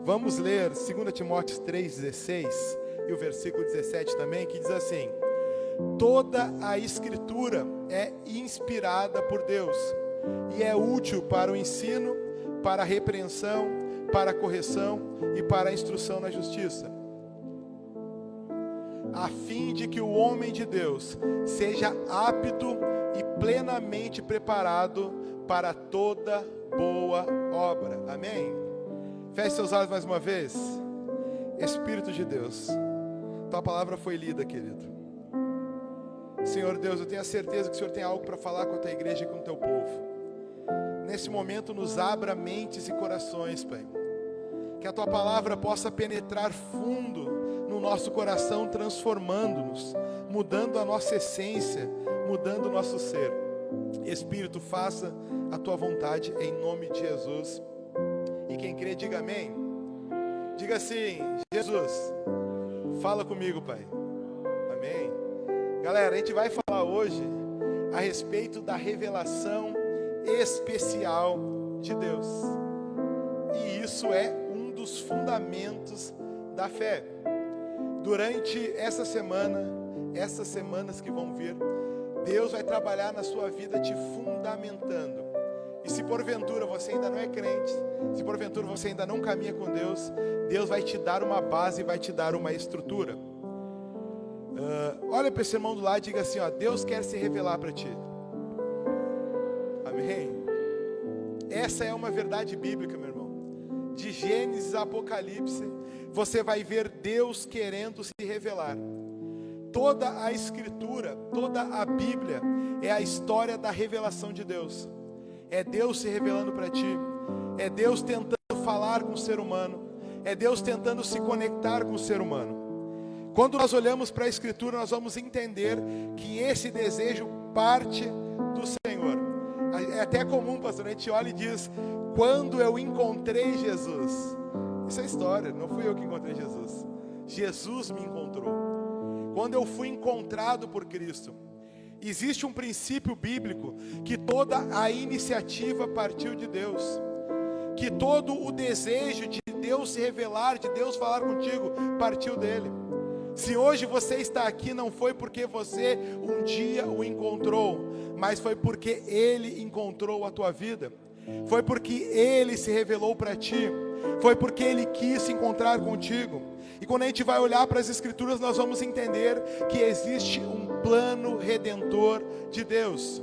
Vamos ler 2 Timóteo 3,16 e o versículo 17 também, que diz assim: toda a Escritura é inspirada por Deus e é útil para o ensino, para a repreensão, para a correção e para a instrução na justiça, a fim de que o homem de Deus seja apto e plenamente preparado para toda boa obra. Amém? Feche seus olhos mais uma vez. Espírito de Deus, tua palavra foi lida, querido. Senhor Deus, eu tenho a certeza que o Senhor tem algo para falar com a tua igreja e com o teu povo. Nesse momento nos abra mentes e corações, Pai. Que a tua palavra possa penetrar fundo no nosso coração, transformando-nos, mudando a nossa essência, mudando o nosso ser. Espírito, faça a tua vontade em nome de Jesus. E quem crê, diga amém. Diga assim: Jesus, fala comigo, Pai. Amém. Galera, a gente vai falar hoje a respeito da revelação especial de Deus. E isso é um dos fundamentos da fé. Durante essa semana, essas semanas que vão vir, Deus vai trabalhar na sua vida te fundamentando. E se porventura você ainda não é crente, se porventura você ainda não caminha com Deus, Deus vai te dar uma base e vai te dar uma estrutura. Olha para esse irmão do lado e diga assim, ó: Deus quer se revelar para ti. Amém? Essa é uma verdade bíblica, meu irmão. De Gênesis a Apocalipse, você vai ver Deus querendo se revelar. Toda a Escritura, toda a Bíblia é a história da revelação de Deus. É Deus se revelando para ti. É Deus tentando falar com o ser humano. É Deus tentando se conectar com o ser humano. Quando nós olhamos para a Escritura, nós vamos entender que esse desejo parte do Senhor. É até comum, pastor, a gente olha e diz: quando eu encontrei Jesus. Isso é história, não fui eu que encontrei Jesus. Jesus me encontrou. Quando eu fui encontrado por Cristo. Existe um princípio bíblico que toda a iniciativa partiu de Deus. Que todo o desejo de Deus se revelar, de Deus falar contigo, partiu dele. Se hoje você está aqui, não foi porque você um dia o encontrou, mas foi porque Ele encontrou a tua vida. Foi porque Ele se revelou para ti. Foi porque Ele quis se encontrar contigo. E quando a gente vai olhar para as Escrituras, nós vamos entender que existe um plano redentor de Deus.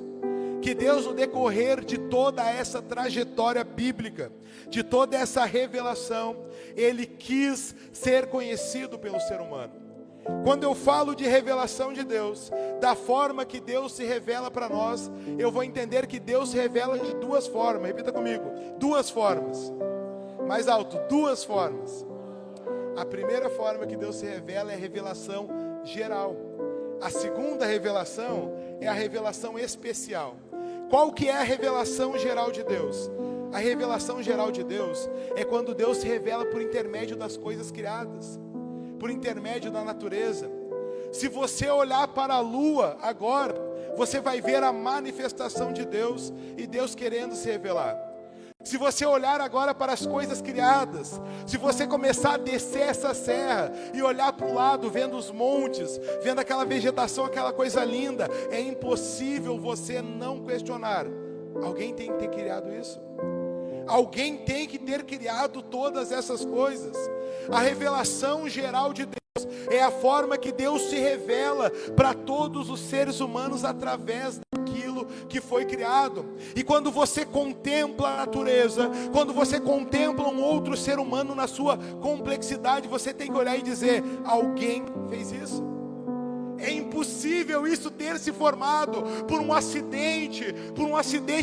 Que Deus, no decorrer de toda essa trajetória bíblica, de toda essa revelação, Ele quis ser conhecido pelo ser humano. Quando eu falo de revelação de Deus, da forma que Deus se revela para nós, eu vou entender que Deus se revela de duas formas. Repita comigo: duas formas. Mais alto: duas formas. A primeira forma que Deus se revela é a revelação geral. A segunda revelação é a revelação especial. Qual que é a revelação geral de Deus? A revelação geral de Deus é quando Deus se revela por intermédio das coisas criadas, por intermédio da natureza. Se você olhar para a lua agora, você vai ver a manifestação de Deus e Deus querendo se revelar. Se você olhar agora para as coisas criadas, se você começar a descer essa serra e olhar para o lado, vendo os montes, vendo aquela vegetação, aquela coisa linda, é impossível você não questionar: alguém tem que ter criado isso? Alguém tem que ter criado todas essas coisas. A revelação geral de Deus é a forma que Deus se revela para todos os seres humanos através daquilo que foi criado. E quando você contempla a natureza, quando você contempla um outro ser humano na sua complexidade, você tem que olhar e dizer: alguém fez isso. É impossível isso ter se formado por um acidente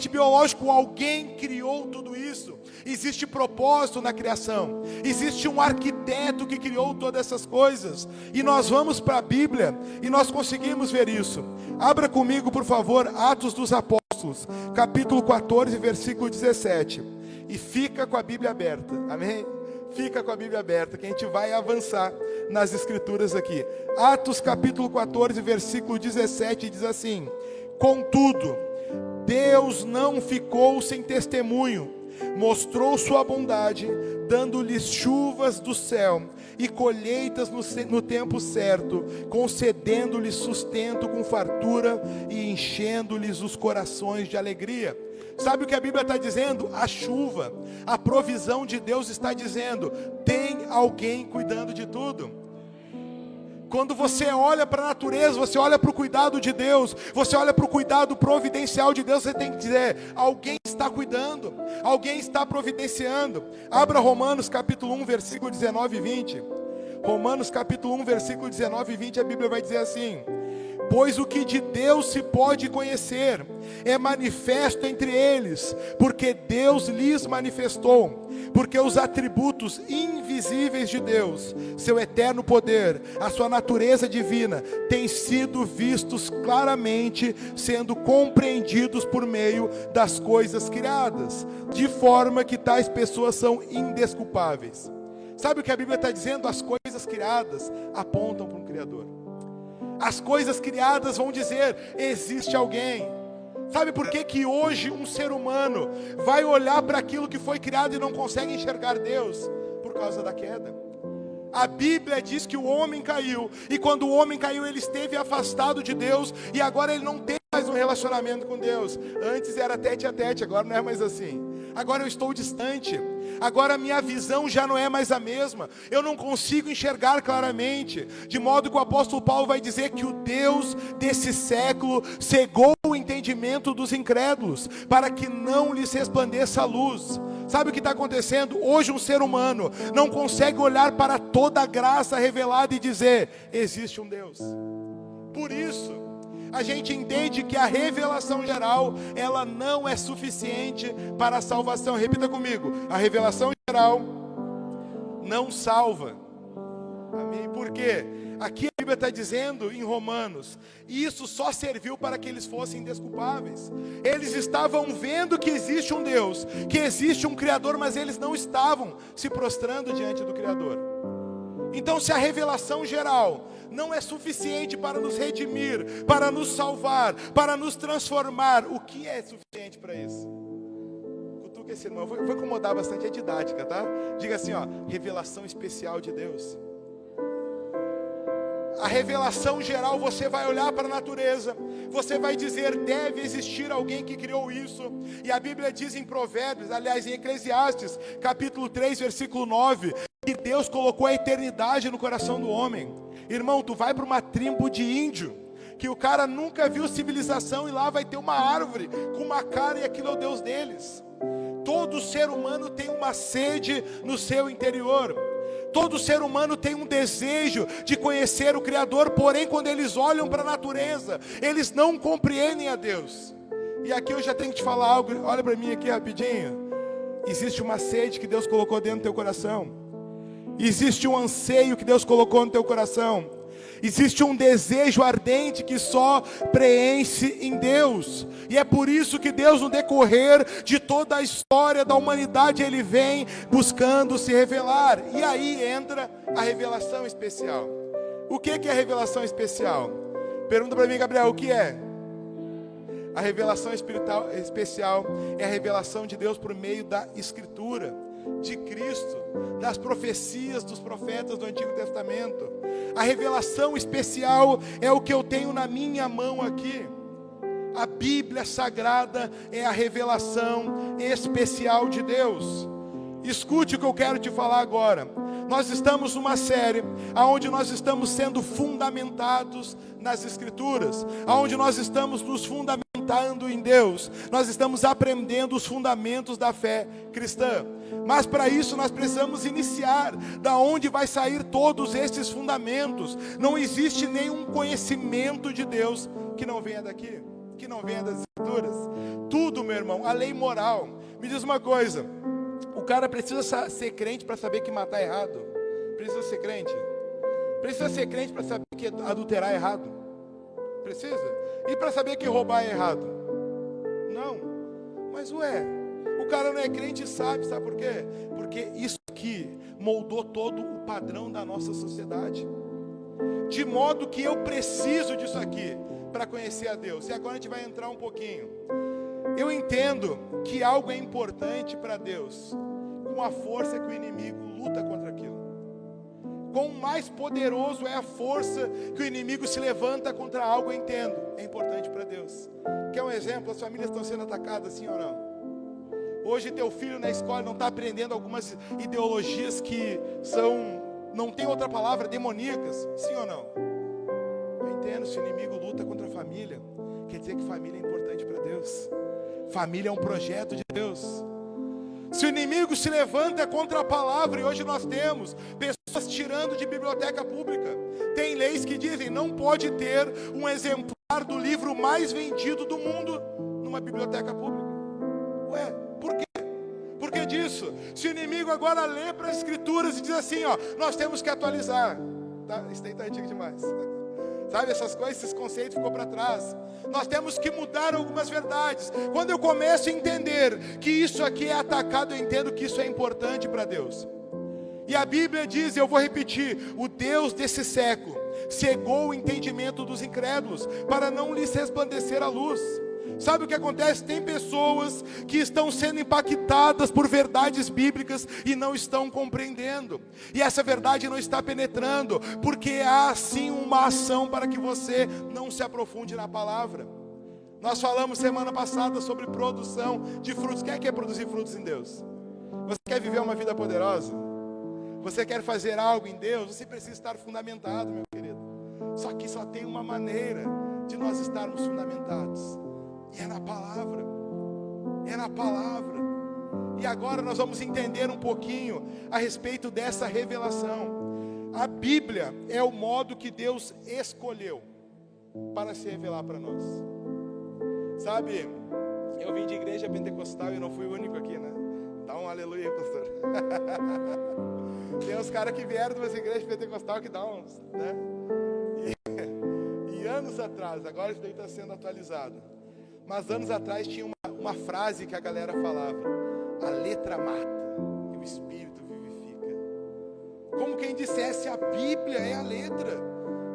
biológico. Alguém criou tudo isso. Existe propósito na criação. Existe um arquiteto que criou todas essas coisas. E nós vamos para a Bíblia e nós conseguimos ver isso. Abra comigo, por favor, Atos dos Apóstolos, capítulo 14, versículo 17. E fica com a Bíblia aberta. Amém? Fica com a Bíblia aberta, que a gente vai avançar nas Escrituras aqui. Atos capítulo 14, versículo 17 diz assim: contudo, Deus não ficou sem testemunho, mostrou sua bondade, dando-lhes chuvas do céu e colheitas no tempo certo, concedendo-lhes sustento com fartura e enchendo-lhes os corações de alegria. Sabe o que a Bíblia está dizendo? A chuva, a provisão de Deus está dizendo: tem alguém cuidando de tudo. Quando você olha para a natureza, você olha para o cuidado de Deus, você olha para o cuidado providencial de Deus, você tem que dizer: alguém está cuidando, alguém está providenciando. Abra Romanos capítulo 1, versículo 19 e 20. Romanos capítulo 1, versículo 19 e 20, a Bíblia vai dizer assim: pois o que de Deus se pode conhecer é manifesto entre eles, porque Deus lhes manifestou. Porque os atributos invisíveis de Deus, seu eterno poder, a sua natureza divina, têm sido vistos claramente, sendo compreendidos por meio das coisas criadas, de forma que tais pessoas são indesculpáveis. Sabe o que a Bíblia está dizendo? As coisas criadas apontam para um Criador. As coisas criadas vão dizer: existe alguém. Sabe por que que hoje um ser humano vai olhar para aquilo que foi criado e não consegue enxergar Deus? Por causa da queda. A Bíblia diz que o homem caiu, e quando o homem caiu, ele esteve afastado de Deus, e agora ele não tem mais um relacionamento com Deus. Antes era tete a tete, agora não é mais assim. Agora eu estou distante, agora a minha visão já não é mais a mesma, eu não consigo enxergar claramente, de modo que o apóstolo Paulo vai dizer que o Deus desse século cegou o entendimento dos incrédulos, para que não lhes resplandeça a luz. Sabe o que está acontecendo? Hoje um ser humano não consegue olhar para toda a graça revelada e dizer: existe um Deus. Por isso a gente entende que a revelação geral, ela não é suficiente para a salvação. Repita comigo: a revelação geral não salva. Amém? Por quê? Aqui a Bíblia está dizendo em Romanos, isso só serviu para que eles fossem desculpáveis. Eles estavam vendo que existe um Deus, que existe um Criador, mas eles não estavam se prostrando diante do Criador. Então, se a revelação geral não é suficiente para nos redimir, para nos salvar, para nos transformar, o que é suficiente para isso? Cutuca esse irmão, eu vou incomodar bastante a didática, tá? Diga assim, ó: revelação especial de Deus. A revelação geral, você vai olhar para a natureza, você vai dizer: deve existir alguém que criou isso. E a Bíblia diz em Provérbios, aliás em Eclesiastes, capítulo 3, versículo 9, que Deus colocou a eternidade no coração do homem. Irmão, tu vai para uma tribo de índio, que o cara nunca viu civilização, e lá vai ter uma árvore com uma cara, e aquilo é o Deus deles. Todo ser humano tem uma sede no seu interior. Todo ser humano tem um desejo de conhecer o Criador, porém quando eles olham para a natureza, eles não compreendem a Deus. E aqui eu já tenho que te falar algo, olha para mim aqui rapidinho. Existe uma sede que Deus colocou dentro do teu coração. Existe um anseio que Deus colocou no teu coração. Existe um desejo ardente que só preenche em Deus. E é por isso que Deus, no decorrer de toda a história da humanidade, Ele vem buscando se revelar. E aí entra a revelação especial. O que é a revelação especial? Pergunta para mim, Gabriel, o que é? A revelação especial é a revelação de Deus por meio da Escritura, de Cristo, das profecias dos profetas do Antigo Testamento. A revelação especial é o que eu tenho na minha mão aqui. A Bíblia Sagrada é a revelação especial de Deus. Escute o que eu quero te falar agora. Nós estamos numa série onde nós estamos sendo fundamentados nas Escrituras, onde nós estamos nos fundamentando em Deus. Nós estamos aprendendo os fundamentos da fé cristã. Mas para isso nós precisamos iniciar da onde vai sair todos esses fundamentos. Não existe nenhum conhecimento de Deus que não venha daqui, que não venha das Escrituras. Tudo, meu irmão, a lei moral. Me diz uma coisa: o cara precisa ser crente para saber que matar é errado? Precisa ser crente? Precisa ser crente para saber que adulterar é errado? Precisa? E para saber que roubar é errado? Não. Mas o cara não é crente e sabe por quê? Porque isso aqui moldou todo o padrão da nossa sociedade. De modo que eu preciso disso aqui para conhecer a Deus. E agora a gente vai entrar um pouquinho. Eu entendo que algo é importante para Deus com a força que o inimigo luta contra aquilo. Quão mais poderoso é a força que o inimigo se levanta contra algo, eu entendo. É importante para Deus. Quer um exemplo? As famílias estão sendo atacadas, sim ou não? Hoje teu filho na escola não está aprendendo algumas ideologias que são, não tem outra palavra, demoníacas, sim ou não? Eu entendo, se o inimigo luta contra a família, quer dizer que família é importante para Deus. Família é um projeto de Deus. Se o inimigo se levanta contra a palavra, e hoje nós temos pessoas tirando de biblioteca pública, tem leis que dizem, não pode ter um exemplar do livro mais vendido do mundo numa biblioteca pública. Ué, por quê? Por que disso? Se o inimigo agora lê para as escrituras e diz assim, ó, nós temos que atualizar, tá? Isso daí está antigo demais. Sabe, essas coisas, esses conceitos ficou para trás. Nós temos que mudar algumas verdades. Quando eu começo a entender que isso aqui é atacado, eu entendo que isso é importante para Deus. E a Bíblia diz, eu vou repetir, o Deus desse século cegou o entendimento dos incrédulos, para não lhes resplandecer a luz. Sabe o que acontece? Tem pessoas que estão sendo impactadas por verdades bíblicas e não estão compreendendo. E essa verdade não está penetrando, porque há sim uma ação para que você não se aprofunde na palavra. Nós falamos semana passada sobre produção de frutos. Quem quer produzir frutos em Deus? Você quer viver uma vida poderosa? Você quer fazer algo em Deus? Você precisa estar fundamentado, meu querido. Só que só tem uma maneira de nós estarmos fundamentados. E é na palavra. É na palavra. E agora nós vamos entender um pouquinho a respeito dessa revelação. A Bíblia é o modo que Deus escolheu para se revelar para nós. Sabe, eu vim de igreja pentecostal e não fui o único aqui, né? Dá um aleluia aí, pastor. Tem uns caras que vieram de umas igrejas pentecostal que dá uns, né? E anos atrás, agora isso daí está sendo atualizado. Mas anos atrás tinha uma frase que a galera falava: a letra mata e o Espírito vivifica. Como quem dissesse, a Bíblia é a letra,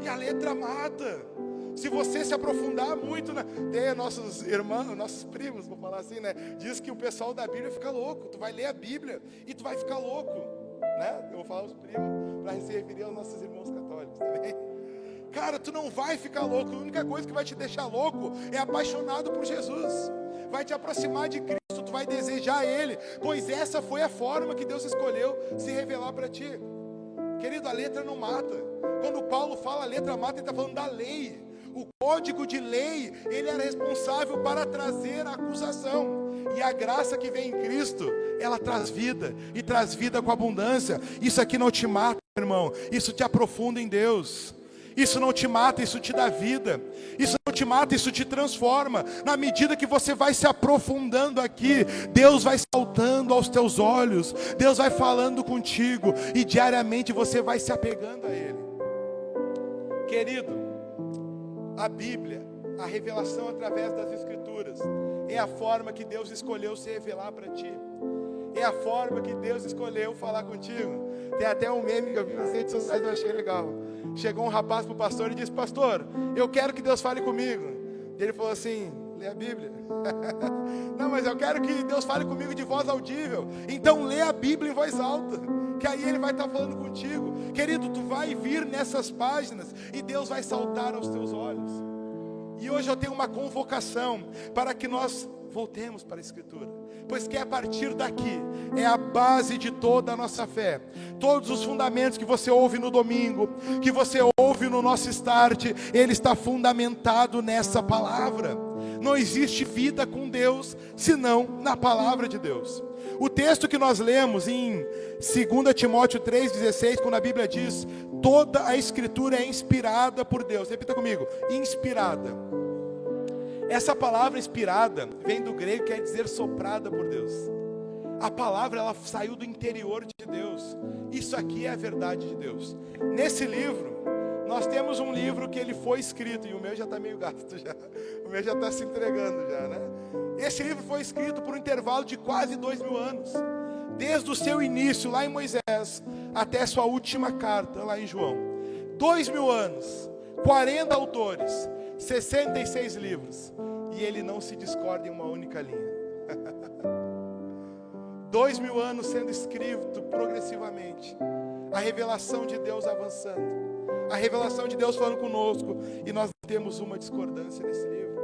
e a letra mata. Se você se aprofundar muito, tem nossos irmãos, nossos primos, vou falar assim, né? Diz que o pessoal da Bíblia fica louco. Tu vai ler a Bíblia e tu vai ficar louco, né? Eu vou falar os primos para se referir aos nossos irmãos católicos também. Cara, tu não vai ficar louco. A única coisa que vai te deixar louco é apaixonado por Jesus. Vai te aproximar de Cristo, tu vai desejar Ele, pois essa foi a forma que Deus escolheu se revelar para ti. Querido, a letra não mata. Quando Paulo fala a letra mata, ele está falando da lei. O código de lei, ele era responsável para trazer a acusação. E a graça que vem em Cristo, ela traz vida, e traz vida com abundância. Isso aqui não te mata, irmão. Isso te aprofunda em Deus. Isso não te mata, isso te dá vida. Isso não te mata, isso te transforma. Na medida que você vai se aprofundando aqui, Deus vai saltando aos teus olhos, Deus vai falando contigo, e diariamente você vai se apegando a Ele. Querido, a Bíblia, a revelação através das Escrituras, é a forma que Deus escolheu se revelar para ti. É a forma que Deus escolheu falar contigo. Tem até um meme que eu vi nas redes sociais e eu achei legal. Chegou um rapaz para o pastor e disse: pastor, eu quero que Deus fale comigo. E ele falou assim: lê a Bíblia. Não, mas eu quero que Deus fale comigo de voz audível. Então lê a Bíblia em voz alta, que aí Ele vai estar falando contigo. Querido, tu vai vir nessas páginas e Deus vai saltar aos teus olhos. E hoje eu tenho uma convocação para que nós voltemos para a Escritura, pois que a partir daqui é a base de toda a nossa fé. Todos os fundamentos que você ouve no domingo, que você ouve no nosso start, ele está fundamentado nessa palavra. Não existe vida com Deus senão na palavra de Deus. O texto que nós lemos em 2 Timóteo 3,16, quando a Bíblia diz: toda a Escritura é inspirada por Deus. Repita comigo: inspirada. Essa palavra inspirada vem do grego, quer dizer soprada por Deus. A palavra, ela saiu do interior de Deus. Isso aqui é a verdade de Deus. Nesse livro, nós temos um livro que ele foi escrito, e o meu já está meio gasto já. O meu já está se entregando já, né? Esse livro foi escrito por um intervalo de quase 2000 anos. Desde o seu início lá em Moisés, até a sua última carta lá em João. 2000 anos, 40 autores. 66 livros. E ele não se discorda em uma única linha. 2000 anos sendo escrito progressivamente. A revelação de Deus avançando. A revelação de Deus falando conosco. E nós temos uma discordância nesse livro.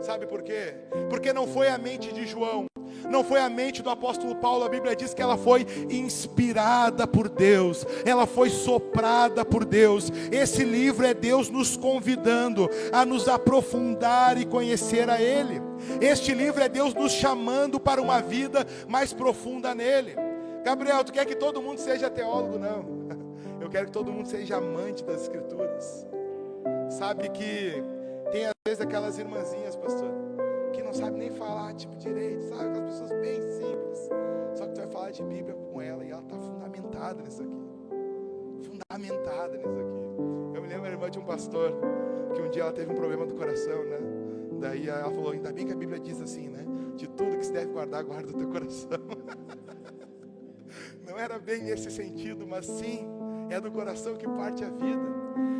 Sabe por quê? Porque não foi a mente de João, não foi a mente do apóstolo Paulo. A Bíblia diz que ela foi inspirada por Deus, ela foi soprada por Deus. Esse livro é Deus nos convidando a nos aprofundar e conhecer a Ele. Este livro é Deus nos chamando para uma vida mais profunda nele. Gabriel, tu quer que todo mundo seja teólogo? Não, eu quero que todo mundo seja amante das Escrituras. Sabe que tem às vezes aquelas irmãzinhas, pastor, que não sabem nem falar tipo direito, sabe? Aquelas pessoas bem simples. Só que tu vai falar de Bíblia com ela e ela está fundamentada nisso aqui. Fundamentada nisso aqui. Eu me lembro da irmã de um pastor, que um dia ela teve um problema do coração, né? Daí ela falou, ainda bem que a Bíblia diz assim, né? De tudo que se deve guardar, guarda o teu coração. Não era bem nesse sentido, mas sim, é do coração que parte a vida.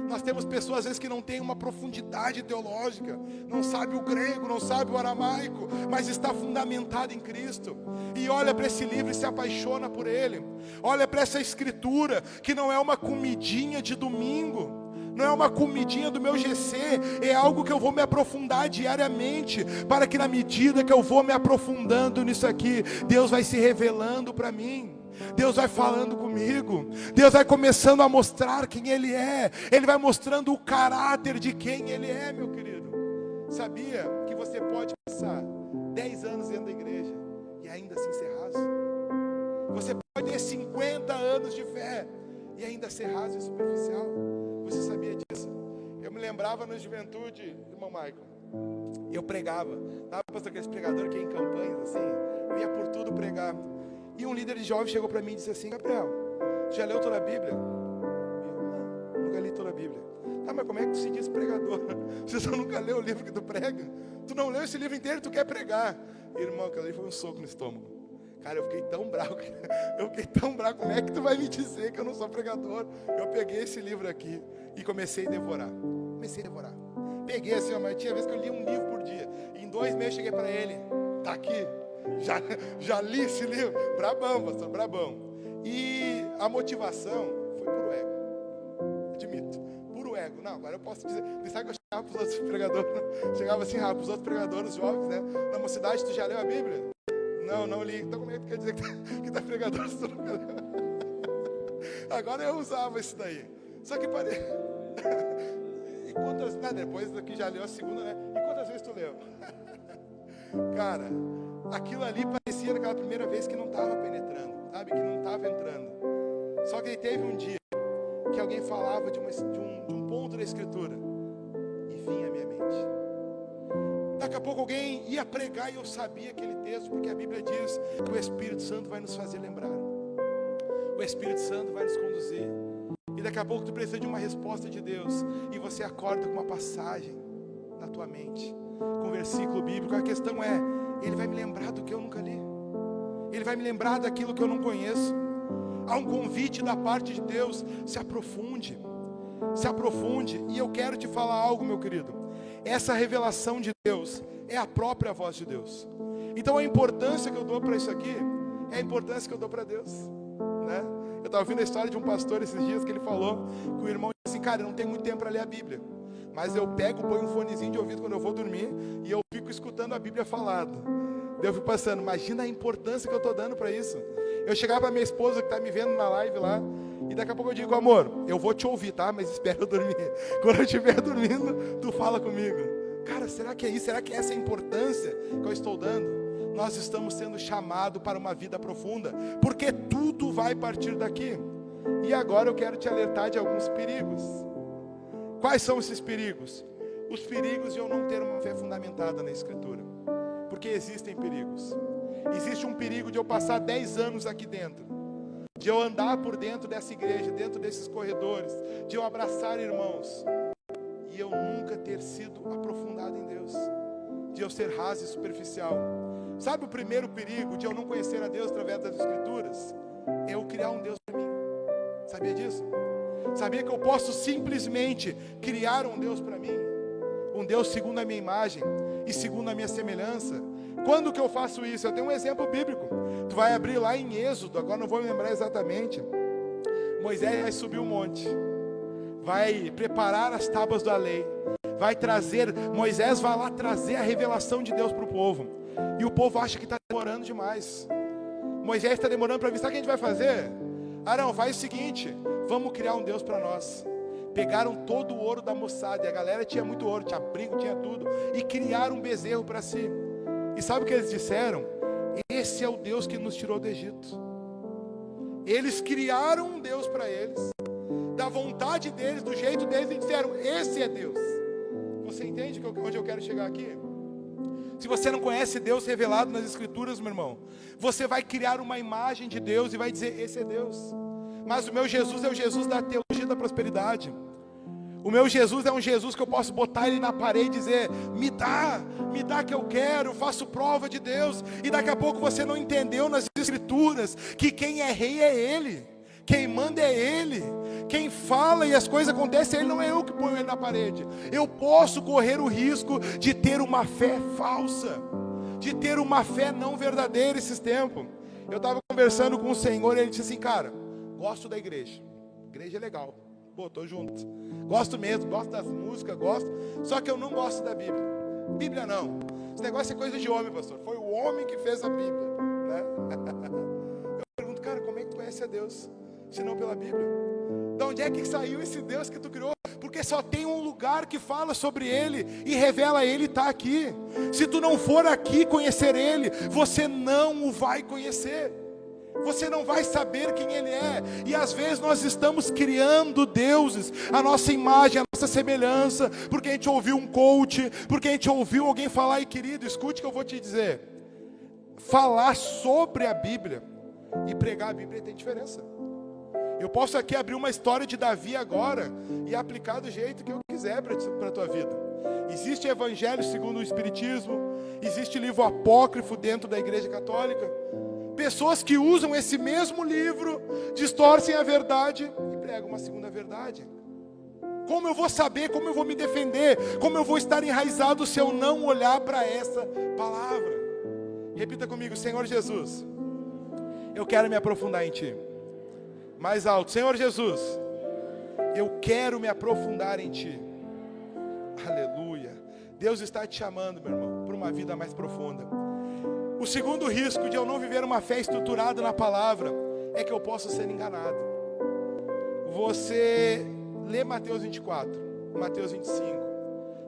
Nós temos pessoas às vezes que não têm uma profundidade teológica, não sabe o grego, não sabe o aramaico, mas está fundamentado em Cristo, e olha para esse livro e se apaixona por ele. Olha para essa escritura, que não é uma comidinha de domingo, não é uma comidinha do meu GC, é algo que eu vou me aprofundar diariamente, para que na medida que eu vou me aprofundando nisso aqui, Deus vai se revelando para mim. Deus vai falando comigo, Deus vai começando a mostrar quem Ele é, Ele vai mostrando o caráter de quem Ele é, meu querido. Sabia que você pode passar 10 anos dentro da igreja e ainda assim ser raso? Você pode ter 50 anos de fé e ainda ser raso e superficial? Você sabia disso? Eu me lembrava na juventude, irmão Michael, eu pregava, estava pastor aqueles pregadores que ia em campanhas assim, eu ia por tudo pregar. E um líder de jovens chegou para mim e disse assim, Gabriel, já leu toda a Bíblia? Eu nunca li toda a Bíblia. Tá, mas como é que tu se diz pregador? Você nunca leu o livro que tu prega? Tu não leu esse livro inteiro e tu quer pregar. Irmão, aquilo ali foi um soco no estômago. Cara, eu fiquei tão bravo. Como é que tu vai me dizer que eu não sou pregador? Eu peguei esse livro aqui e comecei a devorar. Peguei assim, mas tinha vez que eu li um livro por dia. E em 2 meses cheguei para ele, tá aqui. Já li esse livro, brabão, pastor, brabão. E a motivação foi puro ego, admito, puro ego. Não, agora eu posso dizer, sabe que eu chegava para os outros pregadores, chegava assim, para os outros pregadores jovens, né? Na mocidade, tu já leu a Bíblia? Não li. Então como é que tu quer dizer que tá pregador se tu nunca leu? Agora eu usava isso daí, só que parei. E quantas, né, depois que já leu a segunda, né? E quantas vezes tu leu? Cara, aquilo ali parecia naquela primeira vez que não estava penetrando, sabe? Que não estava entrando. Só que aí teve um dia que alguém falava de um ponto da Escritura e vinha à minha mente. Daqui a pouco alguém ia pregar e eu sabia aquele texto, porque a Bíblia diz que o Espírito Santo vai nos fazer lembrar. O Espírito Santo vai nos conduzir. E daqui a pouco tu precisa de uma resposta de Deus e você acorda com uma passagem na tua mente, com um versículo bíblico. A questão é, Ele vai me lembrar do que eu nunca li. Ele vai me lembrar daquilo que eu não conheço. Há um convite da parte de Deus. Se aprofunde. E eu quero te falar algo, meu querido. Essa revelação de Deus é a própria voz de Deus. Então a importância que eu dou para isso aqui é a importância que eu dou para Deus, né? Eu estava ouvindo a história de um pastor esses dias que ele falou que o irmão disse assim, cara, eu não tenho muito tempo para ler a Bíblia, mas eu ponho um fonezinho de ouvido quando eu vou dormir e eu fico escutando a Bíblia falada. Eu fico pensando, imagina a importância que eu estou dando para isso. Eu chegava para minha esposa que está me vendo na live lá, e daqui a pouco eu digo, amor, eu vou te ouvir, tá? Mas espera eu dormir. Quando eu estiver dormindo, tu fala comigo. Cara, será que é isso? Será que essa é a importância que eu estou dando? Nós estamos sendo chamados para uma vida profunda, porque tudo vai partir daqui. E agora eu quero te alertar de alguns perigos. Quais são esses perigos? Os perigos de eu não ter uma fé fundamentada na Escritura. Porque existem perigos. Existe um perigo de eu passar 10 anos aqui dentro, de eu andar por dentro dessa igreja, dentro desses corredores, de eu abraçar irmãos, e eu nunca ter sido aprofundado em Deus, de eu ser raso e superficial. Sabe o primeiro perigo de eu não conhecer a Deus através das Escrituras? É eu criar um Deus para mim. Sabia disso? Sabia que eu posso simplesmente criar um Deus para mim? um Deus segundo a minha imagem e segundo a minha semelhança. Quando que eu faço isso? Eu tenho um exemplo bíblico. Tu vai abrir lá em Êxodo, agora não vou me lembrar exatamente. Moisés vai subir um monte, vai preparar as tábuas da lei, vai trazer, Moisés vai lá trazer a revelação de Deus para o povo, e o povo acha que está demorando demais. Moisés está demorando para avisar. O que a gente vai fazer? Arão, faz o seguinte, vamos criar um Deus para nós. Pegaram todo o ouro da moçada, e a galera tinha muito ouro, tinha brinco, tinha tudo, e criaram um bezerro para si. E sabe o que eles disseram? Esse é o Deus que nos tirou do Egito. Eles criaram um Deus para eles, da vontade deles, do jeito deles, e disseram, esse é Deus. Você entende onde eu quero chegar aqui? Se você não conhece Deus revelado nas Escrituras, meu irmão, você vai criar uma imagem de Deus e vai dizer, esse é Deus. Mas o meu Jesus é o Jesus da teologia da prosperidade. O meu Jesus é um Jesus que eu posso botar ele na parede e dizer, me dá que eu quero, faço prova de Deus. E daqui a pouco você não entendeu nas Escrituras que quem é rei é Ele, quem manda é Ele, quem fala e as coisas acontecem, Ele, não é eu que ponho ele na parede. Eu posso correr o risco de ter uma fé falsa, de ter uma fé não verdadeira esses tempos. Eu estava conversando com o Senhor e Ele disse assim, cara, gosto da igreja é legal, pô, tô junto, gosto mesmo, gosto das músicas, gosto, só que eu não gosto da Bíblia não, esse negócio é coisa de homem, pastor, foi o homem que fez a Bíblia, né? Eu pergunto, cara, como é que tu conhece a Deus, se não pela Bíblia? De onde é que saiu esse Deus que tu criou? Porque só tem um lugar que fala sobre Ele e revela Ele, está aqui. Se tu não for aqui conhecer Ele, você não o vai conhecer. Você não vai saber quem Ele é. E às vezes nós estamos criando deuses, a nossa imagem, a nossa semelhança, porque a gente ouviu um coach, porque a gente ouviu alguém falar. E querido, escute o que eu vou te dizer. Falar sobre a Bíblia e pregar a Bíblia tem diferença. Eu posso aqui abrir uma história de Davi agora e aplicar do jeito que eu quiser para a tua vida. Existe evangelho segundo o Espiritismo, existe livro apócrifo dentro da Igreja Católica. Pessoas que usam esse mesmo livro, distorcem a verdade e pregam uma segunda verdade. Como eu vou saber, como eu vou me defender, como eu vou estar enraizado se eu não olhar para essa palavra? Repita comigo, Senhor Jesus, eu quero me aprofundar em Ti. Mais alto, Senhor Jesus, eu quero me aprofundar em Ti. Aleluia. Deus está te chamando, meu irmão, para uma vida mais profunda. O segundo risco de eu não viver uma fé estruturada na palavra é que eu posso ser enganado. Você lê Mateus 24, Mateus 25,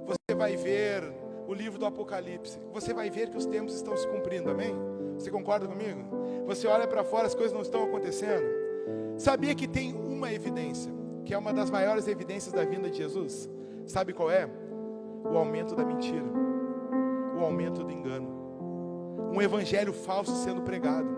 você vai ver o livro do Apocalipse, você vai ver que os tempos estão se cumprindo, amém? Você concorda comigo? Você olha para fora, as coisas não estão acontecendo. Sabia que tem uma evidência, que é uma das maiores evidências da vinda de Jesus? Sabe qual é? O aumento da mentira, o aumento do engano. Um evangelho falso sendo pregado.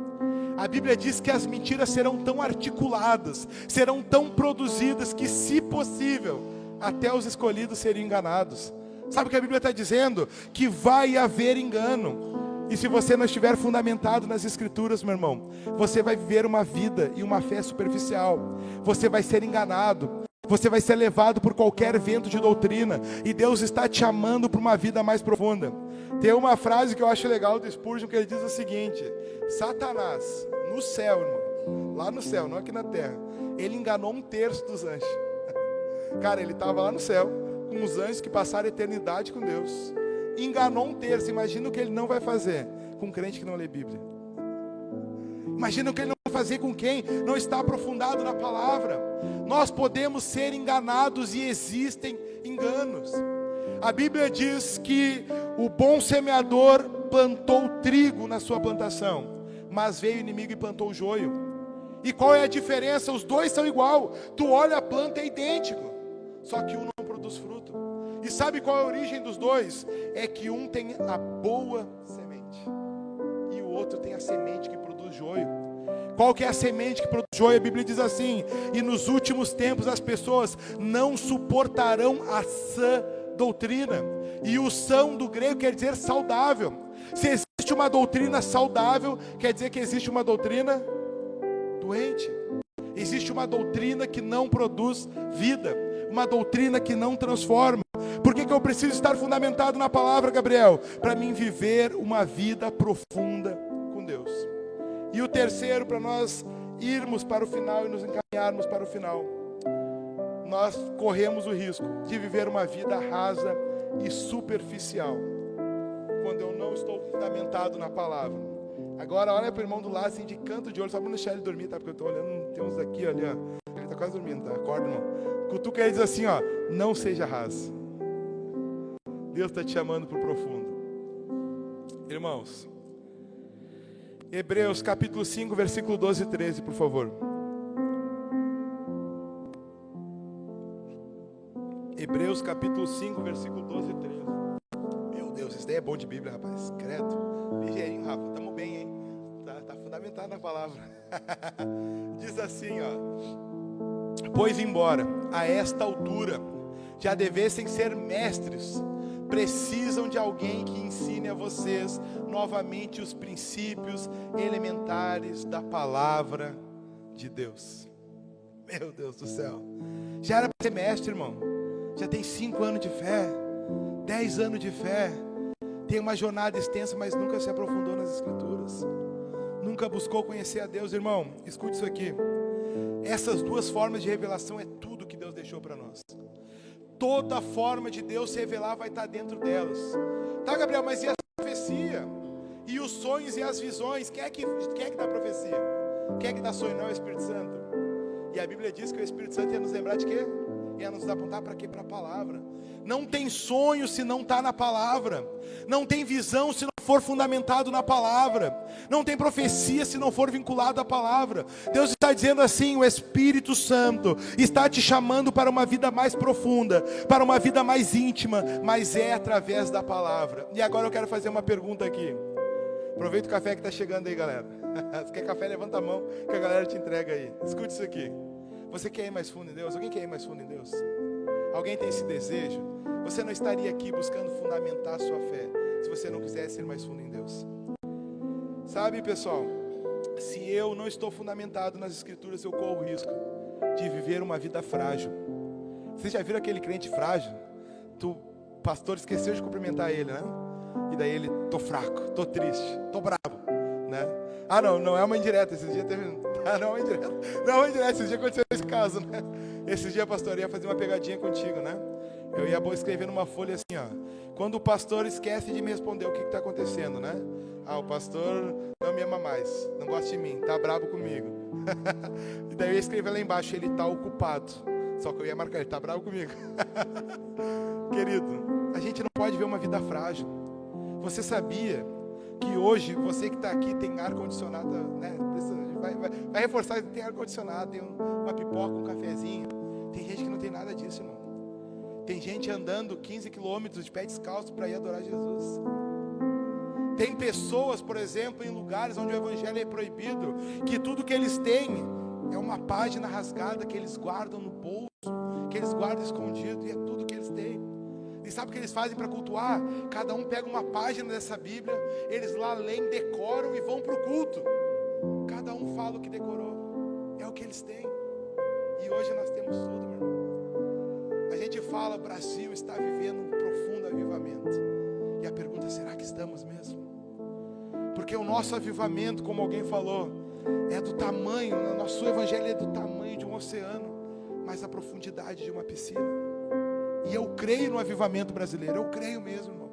A Bíblia diz que as mentiras serão tão articuladas, serão tão produzidas que, se possível, até os escolhidos seriam enganados. Sabe o que a Bíblia está dizendo? Que vai haver engano. E se você não estiver fundamentado nas Escrituras, meu irmão, você vai viver uma vida e uma fé superficial. Você vai ser enganado. Você vai ser levado por qualquer vento de doutrina. E Deus está te chamando para uma vida mais profunda. Tem uma frase que eu acho legal do Spurgeon, que ele diz o seguinte: Satanás, no céu, irmão, lá no céu, não aqui na terra, ele enganou 1/3 dos anjos. Cara, ele estava lá no céu, com os anjos que passaram a eternidade com Deus. Enganou 1/3, imagina o que ele não vai fazer com um crente que não lê Bíblia. Imagina o que ele não vai fazer com quem não está aprofundado na palavra. Nós podemos ser enganados e existem enganos. A Bíblia diz que o bom semeador plantou trigo na sua plantação, mas veio o inimigo e plantou o joio. E qual é a diferença? Os dois são igual. Tu olha, a planta é idêntico, só que um não produz fruto. E sabe qual é a origem dos dois? É que um tem a boa semente e o outro tem a semente que produz joio. Qual que é a semente que produz joio? A Bíblia diz assim: e nos últimos tempos as pessoas não suportarão a sã doutrina. E o são do grego quer dizer saudável. Se existe uma doutrina saudável, quer dizer que existe uma doutrina doente. Existe uma doutrina que não produz vida, uma doutrina que não transforma. Por que eu preciso estar fundamentado na palavra, Gabriel? Para mim viver uma vida profunda com Deus. E o terceiro, para nós irmos para o final e nos encaminharmos para o final, nós corremos o risco de viver uma vida rasa e superficial, quando eu não estou fundamentado na palavra. Agora olha para o irmão do lado assim, de canto de olho, só para não deixar ele dormir, tá? Porque eu estou olhando, tem uns aqui, ali, ó. Ele está quase dormindo, tá? Acorda, irmão. Cutuca ele diz assim, ó, não seja raso. Deus está te chamando para o profundo. Irmãos, Hebreus capítulo 5, versículo 12 e 13, por favor. Hebreus capítulo 5, versículo 12 e 13. Meu Deus, isso daí é bom de Bíblia, rapaz. Credo. Ligeirinho, Rafa. Estamos bem, hein? Tá fundamentado na palavra. Diz assim, ó. Pois embora a esta altura já devessem ser mestres, precisam de alguém que ensine a vocês novamente os princípios elementares da palavra de Deus. Meu Deus do céu. Já era para ser mestre, irmão. Já tem 5 anos de fé, 10 anos de fé. Tem uma jornada extensa, mas nunca se aprofundou nas Escrituras. Nunca buscou conhecer a Deus, irmão. Escute isso aqui. Essas duas formas de revelação é tudo que Deus deixou para nós. Toda forma de Deus se revelar vai estar dentro delas. Tá, Gabriel, mas e a profecia? E os sonhos e as visões? Quem é que dá profecia? Quem é que dá sonho? Não é o Espírito Santo. E a Bíblia diz que o Espírito Santo ia nos lembrar de quê? Ia nos apontar para quê? Para a palavra. Não tem sonho se não está na palavra. Não tem visão se não for fundamentado na palavra. Não tem profecia se não for vinculado à palavra. Deus está dizendo assim, o Espírito Santo está te chamando para uma vida mais profunda, para uma vida mais íntima, mas é através da palavra. E agora eu quero fazer uma pergunta aqui. Aproveita o café que está chegando aí, galera. Se quer café, levanta a mão que a galera te entrega aí. Escute isso aqui. Você quer ir mais fundo em Deus? Alguém quer ir mais fundo em Deus? Alguém tem esse desejo? Você não estaria aqui buscando fundamentar a sua fé se você não quisesse ir mais fundo em Deus. Sabe, pessoal, se eu não estou fundamentado nas Escrituras, eu corro o risco de viver uma vida frágil. Vocês já viram aquele crente frágil? O pastor esqueceu de cumprimentar ele, né? E daí ele, tô fraco, tô triste, tô bravo, né? Ah, não é uma indireta, esses dias teve... Ah, não é uma indireta, esses dias aconteceu esse caso, né? Esses dias, pastor, ia fazer uma pegadinha contigo, né? Eu ia escrever numa folha assim, ó. Quando o pastor esquece de me responder o que está acontecendo, né? Ah, o pastor não me ama mais, não gosta de mim, tá bravo comigo. E daí eu ia escrever lá embaixo, ele tá ocupado. Só que eu ia marcar, ele tá bravo comigo. Querido, a gente não pode ver uma vida frágil. Você sabia que hoje, você que está aqui tem ar-condicionado, né? Vai reforçar, tem ar-condicionado, tem uma pipoca, um cafezinho. Tem gente que não tem nada disso, irmão. Tem gente andando 15 quilômetros de pé descalço para ir adorar Jesus. Tem pessoas, por exemplo, em lugares onde o evangelho é proibido, que tudo que eles têm é uma página rasgada que eles guardam no bolso, que eles guardam escondido, e é tudo que eles têm. E sabe o que eles fazem para cultuar? Cada um pega uma página dessa Bíblia, eles lá leem, decoram e vão para o culto. Cada um fala o que decorou. É o que eles têm. E hoje nós temos tudo, meu irmão. A gente fala, Brasil está vivendo um profundo avivamento. E a pergunta, será que estamos mesmo? Porque o nosso avivamento, como alguém falou, é do tamanho, o nosso evangelho é do tamanho de um oceano, mas a profundidade de uma piscina. E eu creio no avivamento brasileiro, eu creio mesmo, irmão.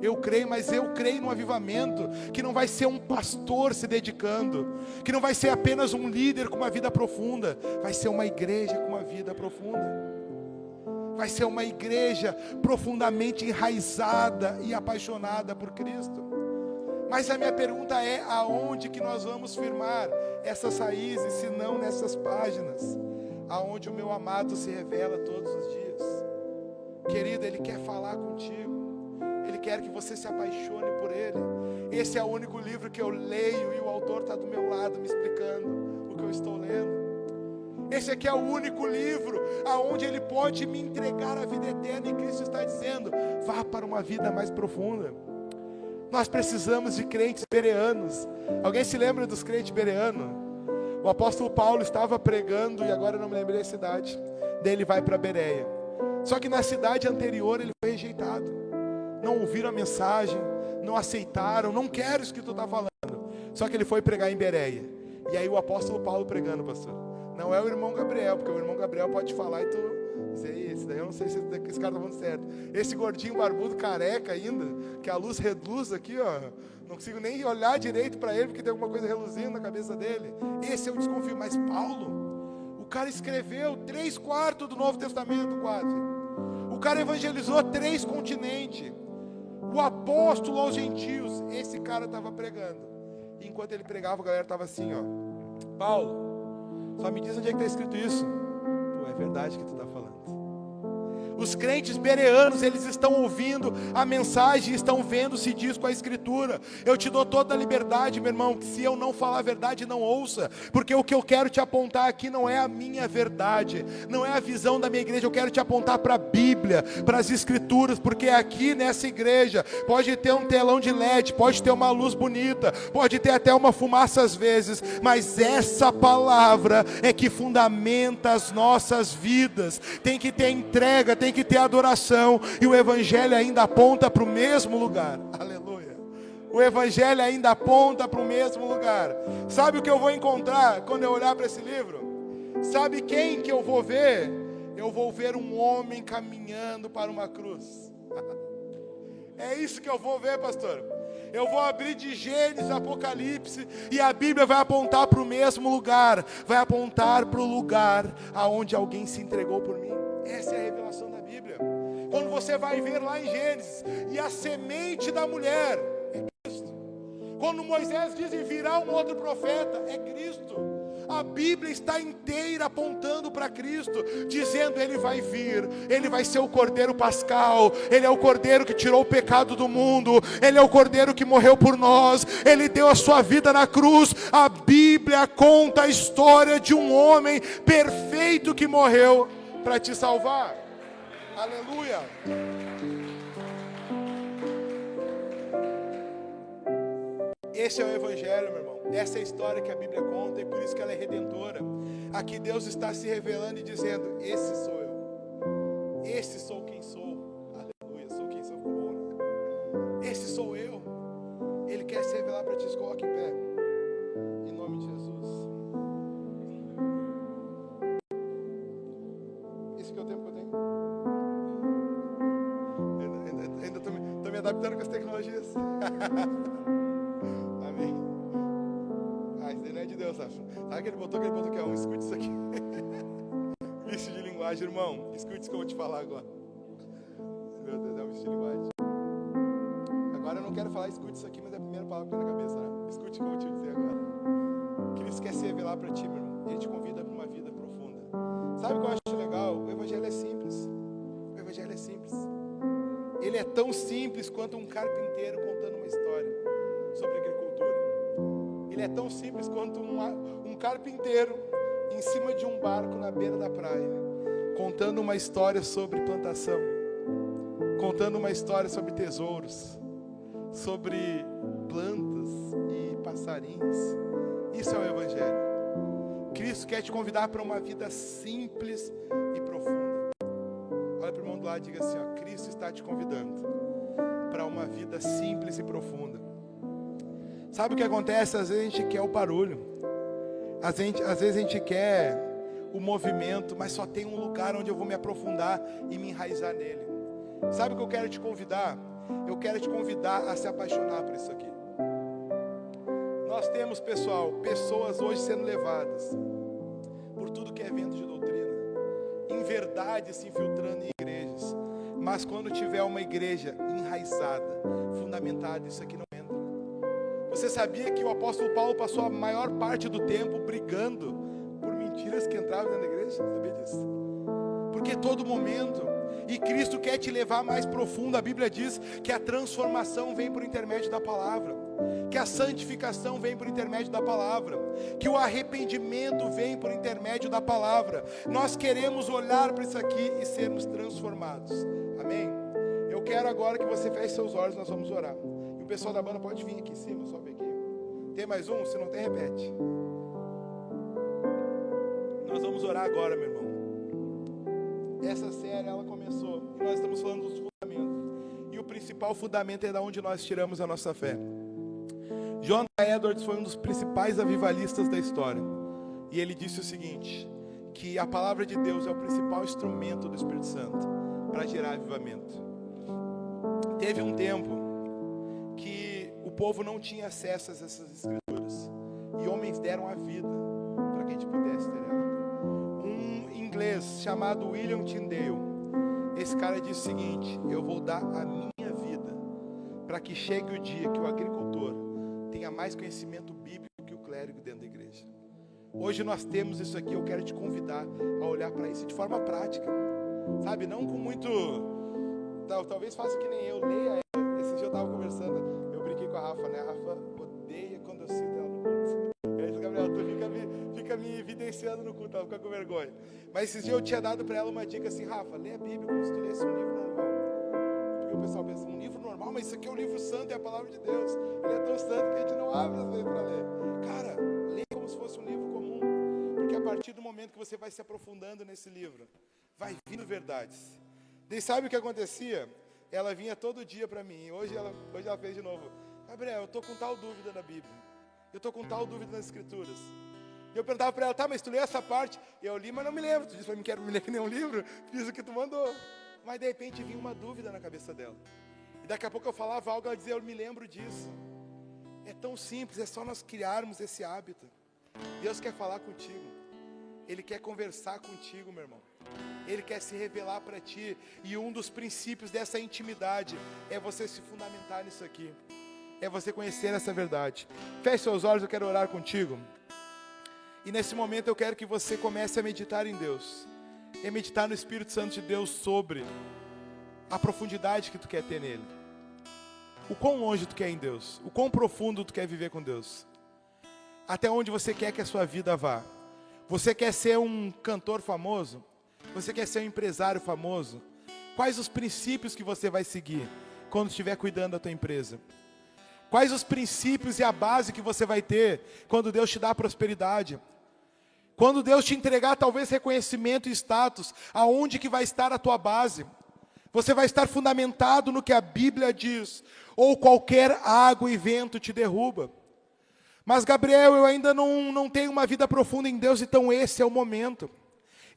Eu creio, mas eu creio no avivamento que não vai ser um pastor se dedicando, que não vai ser apenas um líder com uma vida profunda, vai ser uma igreja com uma vida profunda. Vai ser uma igreja profundamente enraizada e apaixonada por Cristo. Mas a minha pergunta é, aonde que nós vamos firmar essas raízes, se não nessas páginas, aonde o meu amado se revela todos os dias? Querido, Ele quer falar contigo. Ele quer que você se apaixone por Ele. Esse é o único livro que eu leio e o autor está do meu lado me explicando o que eu estou lendo. Esse aqui é o único livro aonde Ele pode me entregar a vida eterna, e Cristo está dizendo, vá para uma vida mais profunda. Nós precisamos de crentes bereanos. Alguém se lembra dos crentes bereanos? O apóstolo Paulo estava pregando, e agora eu não me lembrei a cidade. Daí ele vai para Bereia. Só que na cidade anterior ele foi rejeitado. Não ouviram a mensagem, não aceitaram, não quero isso que tu está falando. Só que ele foi pregar em Bereia. E aí o apóstolo Paulo pregando, pastor. Não é o irmão Gabriel, porque o irmão Gabriel pode falar e tu... Esse daí eu não sei se esse cara tá falando certo. Esse gordinho barbudo, careca ainda, que a luz reduz aqui, ó. Não consigo nem olhar direito para ele, porque tem alguma coisa reluzindo na cabeça dele. Esse eu desconfio. Mas Paulo, o cara escreveu 3/4 do Novo Testamento quase. O cara evangelizou 3 continentes. O apóstolo aos gentios. Esse cara estava pregando. E enquanto ele pregava, a galera estava assim, ó. Paulo, só me diz onde é que está escrito isso. Pô, é verdade que tu está falando. Os crentes bereanos, eles estão ouvindo a mensagem, estão vendo se diz com a escritura. Eu te dou toda a liberdade, meu irmão, que se eu não falar a verdade, não ouça. Porque o que eu quero te apontar aqui não é a minha verdade, não é a visão da minha igreja. Eu quero te apontar para a Bíblia, para as escrituras. Porque aqui nessa igreja pode ter um telão de LED, pode ter uma luz bonita, pode ter até uma fumaça às vezes, mas essa palavra é que fundamenta as nossas vidas. Tem que ter entrega, tem que ter adoração, e o Evangelho ainda aponta para o mesmo lugar. Aleluia. O Evangelho ainda aponta para o mesmo lugar. Sabe o que eu vou encontrar quando eu olhar para esse livro? Sabe quem que eu vou ver? Eu vou ver um homem caminhando para uma cruz. É isso que eu vou ver, pastor. Eu vou abrir de Gênesis, Apocalipse, e a Bíblia vai apontar para o mesmo lugar. Vai apontar para o lugar aonde alguém se entregou por mim. Essa é a revelação da Bíblia. Quando você vai ver lá em Gênesis, e a semente da mulher é Cristo. Quando Moisés diz e virá um outro profeta, é Cristo. A Bíblia está inteira apontando para Cristo, dizendo: Ele vai vir, Ele vai ser o Cordeiro Pascal, Ele é o Cordeiro que tirou o pecado do mundo, Ele é o Cordeiro que morreu por nós, Ele deu a sua vida na cruz. A Bíblia conta a história de um homem perfeito que morreu para te salvar. Aleluia. Esse é o Evangelho, meu irmão. Essa é a história que a Bíblia conta, e por isso que ela é redentora. Aqui Deus está se revelando e dizendo: esse sou eu. Esse sou quem sou. Aleluia, sou quem sou. Esse sou eu. Ele quer se revelar para ti. Coloque em pé, em nome de Jesus. Isso que é o tempo que eu tenho. Ainda estou me adaptando com as tecnologias. Amém. Isso daí não é de Deus, sabe? Sabe que ele botou que é um? Escute isso aqui. Vício de linguagem, irmão. Escute isso que eu vou te falar agora. Meu Deus, é um vício de linguagem. Agora eu não quero falar escute isso aqui, mas é a primeira palavra que vem na cabeça, né? Escute o que eu vou te dizer agora. Cristo quer se revelar para ti, meu irmão. Ele te convida para uma vida profunda. Sabe o que eu acho legal? O Evangelho é simples. O Evangelho é simples. Ele é tão simples quanto um carpinteiro contando uma história sobre agricultura. Ele é tão simples quanto um carpinteiro em cima de um barco na beira da praia, contando uma história sobre plantação, contando uma história sobre tesouros, sobre plantas e passarinhos. Isso é o Evangelho. Cristo quer te convidar para uma vida simples e profunda. Olha para o irmão do lado e diga assim, ó: Cristo está te convidando para uma vida simples e profunda. Sabe o que acontece? Às vezes a gente quer o barulho, às vezes a gente quer o movimento, mas só tem um lugar onde eu vou me aprofundar e me enraizar nele. Sabe o que eu quero te convidar? Eu quero te convidar a se apaixonar por isso aqui. Nós temos, pessoal, pessoas hoje sendo levadas por tudo que é evento de doutrina, em verdade se infiltrando em igrejas, mas quando tiver uma igreja enraizada, fundamentada, isso aqui não entra. Você sabia que o apóstolo Paulo passou a maior parte do tempo brigando por mentiras que entravam dentro da igreja? Sabia disso? Porque todo momento, e Cristo quer te levar mais profundo. A Bíblia diz que a transformação vem por intermédio da palavra, que a santificação vem por intermédio da palavra, que o arrependimento vem por intermédio da palavra. Nós queremos olhar para isso aqui e sermos transformados. Amém? Eu quero agora que você feche seus olhos, nós vamos orar. E o pessoal da banda pode vir aqui em cima, sobe aqui. Tem mais um? Se não tem, repete. Nós vamos orar agora, meu irmão. essa série ela começou e nós estamos falando dos fundamentos. E o principal fundamento é da onde nós tiramos a nossa fé. Jonathan Edwards foi um dos principais avivalistas da história. E ele disse o seguinte, que a palavra de Deus é o principal instrumento do Espírito Santo para gerar avivamento. Teve um tempo que o povo não tinha acesso a essas escrituras. E homens deram a vida para que a gente pudesse ter ela. Um inglês chamado William Tyndale, esse cara disse o seguinte: eu vou dar a minha vida para que chegue o dia que o agricultor tenha mais conhecimento bíblico que o clérigo dentro da igreja. Hoje nós temos isso aqui, eu quero te convidar a olhar para isso de forma prática, sabe, não com muito, talvez faça que nem eu, leia. Esse dia eu estava conversando, eu brinquei com a Rafa, né? A Rafa odeia quando eu cito ela no culto. Aí disse, Gabriel, tu fica me evidenciando no culto, ela fica com vergonha. Mas esses dias eu tinha dado para ela uma dica assim: Rafa, lê a Bíblia como se tu lesse um livro normal. Porque o pessoal pensa, um livro normal? Mas isso aqui é um livro santo, é a palavra de Deus. Ele é tão santo que a gente não abre às vezes para ler. Cara, lê como se fosse um livro comum. Porque a partir do momento que você vai se aprofundando nesse livro, vai vindo verdades. Daí sabe o que acontecia? Ela vinha todo dia para mim. Hoje ela fez de novo. Gabriel, eu estou com tal dúvida na Bíblia. Eu estou com tal dúvida nas Escrituras. E eu perguntava para ela, tá, mas tu leu essa parte? Eu li, mas não me lembro. Tu disse para mim que quero me ler que nem um livro. Fiz o que tu mandou. Mas de repente vinha uma dúvida na cabeça dela. E daqui a pouco eu falava algo, ela dizia, eu me lembro disso. É tão simples, é só nós criarmos esse hábito. Deus quer falar contigo. Ele quer conversar contigo, meu irmão. Ele quer se revelar para ti. E um dos princípios dessa intimidade é você se fundamentar nisso aqui. É você conhecer essa verdade. Feche seus olhos, eu quero orar contigo. E nesse momento eu quero que você comece a meditar em Deus. E meditar no Espírito Santo de Deus sobre a profundidade que tu quer ter nele. O quão longe tu quer em Deus. O quão profundo tu quer viver com Deus. Até onde você quer que a sua vida vá. Você quer ser um cantor famoso? Você quer ser um empresário famoso? Quais os princípios que você vai seguir quando estiver cuidando da tua empresa? Quais os princípios e a base que você vai ter quando Deus te dá prosperidade? Quando Deus te entregar talvez reconhecimento e status, aonde que vai estar a tua base? Você vai estar fundamentado no que a Bíblia diz, ou qualquer água e vento te derruba. Mas Gabriel, eu ainda não tenho uma vida profunda em Deus, então esse é o momento.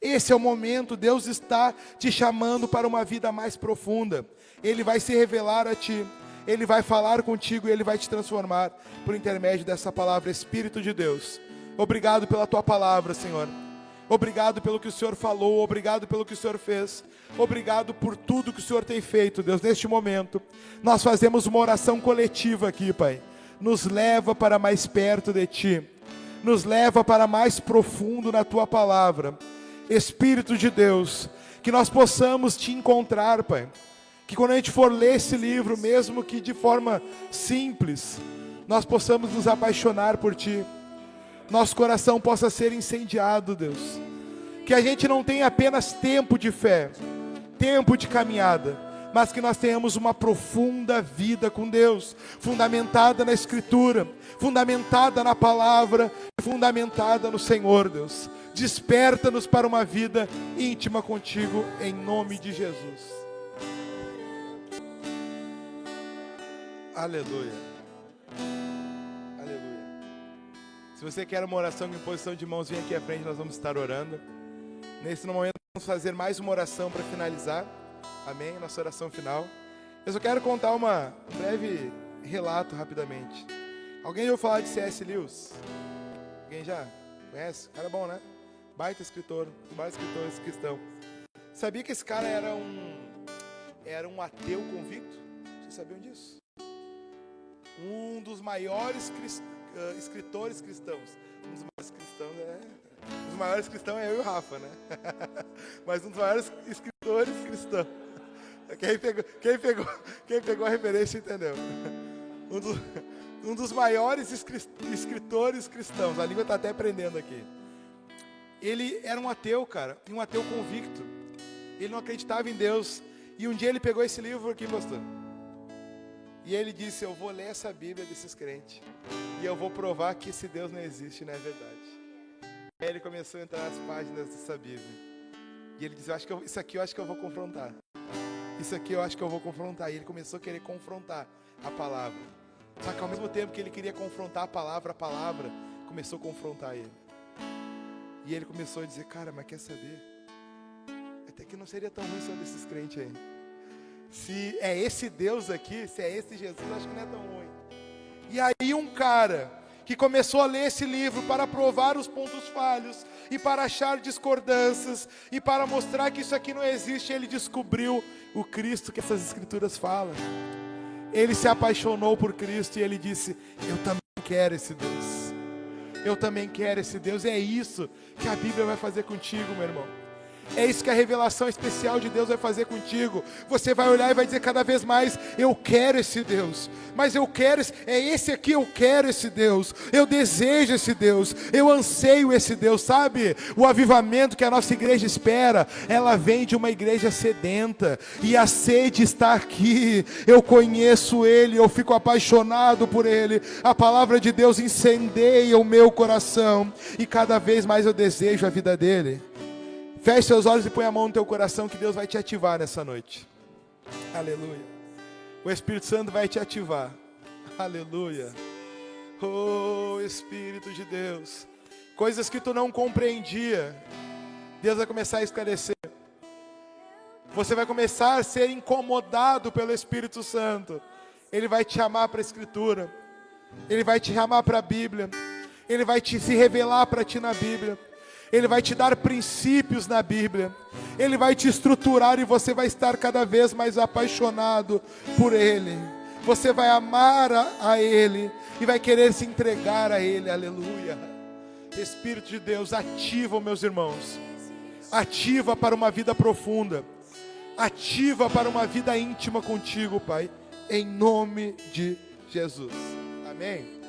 Esse é o momento, Deus está te chamando para uma vida mais profunda. Ele vai se revelar a ti, Ele vai falar contigo e Ele vai te transformar por intermédio dessa palavra. Espírito de Deus, obrigado pela tua palavra, Senhor. Obrigado pelo que o Senhor falou, obrigado pelo que o Senhor fez. Obrigado por tudo que o Senhor tem feito, Deus. Neste momento, nós fazemos uma oração coletiva aqui, Pai. Nos leva para mais perto de Ti. Nos leva para mais profundo na Tua palavra. Espírito de Deus, que nós possamos Te encontrar, Pai. Que quando a gente for ler esse livro, mesmo que de forma simples, nós possamos nos apaixonar por Ti. Nosso coração possa ser incendiado, Deus. Que a gente não tenha apenas tempo de fé, tempo de caminhada, mas que nós tenhamos uma profunda vida com Deus, fundamentada na Escritura, fundamentada na palavra, fundamentada no Senhor, Deus. Desperta-nos para uma vida íntima contigo, em nome de Jesus. Aleluia. Aleluia. Se você quer uma oração em posição de mãos, vem aqui à frente, nós vamos estar orando. Nesse momento, vamos fazer mais uma oração para finalizar. Amém? Nossa oração final. Eu só quero contar um breve relato rapidamente. Alguém já ouviu falar de C.S. Lewis? Alguém já conhece? Cara bom, né? Baita escritor, vários escritores cristãos. Sabia que esse cara era um ateu convicto? Vocês sabiam disso? Um dos maiores escritores cristãos. Um dos maiores cristãos os maiores cristãos é eu e o Rafa, né? Mas um dos maiores escritores cristãos. Quem pegou a referência entendeu. Um dos maiores escritores cristãos. A língua está até aprendendo aqui. Ele era um ateu, cara. E um ateu convicto. Ele não acreditava em Deus. E um dia ele pegou esse livro aqui, pastor. E ele disse, eu vou ler essa Bíblia desses crentes. E eu vou provar que esse Deus não existe, não é verdade. Aí ele começou a entrar nas páginas dessa Bíblia. E ele disse, isso aqui eu acho que eu vou confrontar. Isso aqui eu acho que eu vou confrontar. E ele começou a querer confrontar a palavra. Só que ao mesmo tempo que ele queria confrontar a palavra começou a confrontar ele. E ele começou a dizer, cara, mas quer saber? Até que não seria tão ruim só desses crentes aí. Se é esse Deus aqui, se é esse Jesus, acho que não é tão ruim. E aí um cara que começou a ler esse livro para provar os pontos falhos e para achar discordâncias e para mostrar que isso aqui não existe, ele descobriu o Cristo que essas escrituras falam. Ele se apaixonou por Cristo e ele disse, eu também quero esse Deus. Eu também quero esse Deus. É isso que a Bíblia vai fazer contigo, meu irmão. É isso que a revelação especial de Deus vai fazer contigo. Você vai olhar e vai dizer cada vez mais, eu quero esse Deus. Mas eu quero, é esse aqui, eu quero esse Deus. Eu desejo esse Deus. Eu anseio esse Deus, sabe? O avivamento que a nossa igreja espera, ela vem de uma igreja sedenta. E a sede está aqui. Eu conheço Ele, eu fico apaixonado por Ele. A palavra de Deus incendeia o meu coração. E cada vez mais eu desejo a vida dEle. Feche seus olhos e põe a mão no teu coração que Deus vai te ativar nessa noite. Aleluia. O Espírito Santo vai te ativar. Aleluia. Oh, Espírito de Deus. Coisas que tu não compreendia, Deus vai começar a esclarecer. Você vai começar a ser incomodado pelo Espírito Santo. Ele vai te chamar para a Escritura. Ele vai te chamar para a Bíblia. Ele vai se revelar para ti na Bíblia. Ele vai te dar princípios na Bíblia. Ele vai te estruturar e você vai estar cada vez mais apaixonado por Ele. Você vai amar a Ele e vai querer se entregar a Ele. Aleluia. Espírito de Deus, ativa, meus irmãos. Ativa para uma vida profunda. Ativa para uma vida íntima contigo, Pai. Em nome de Jesus. Amém.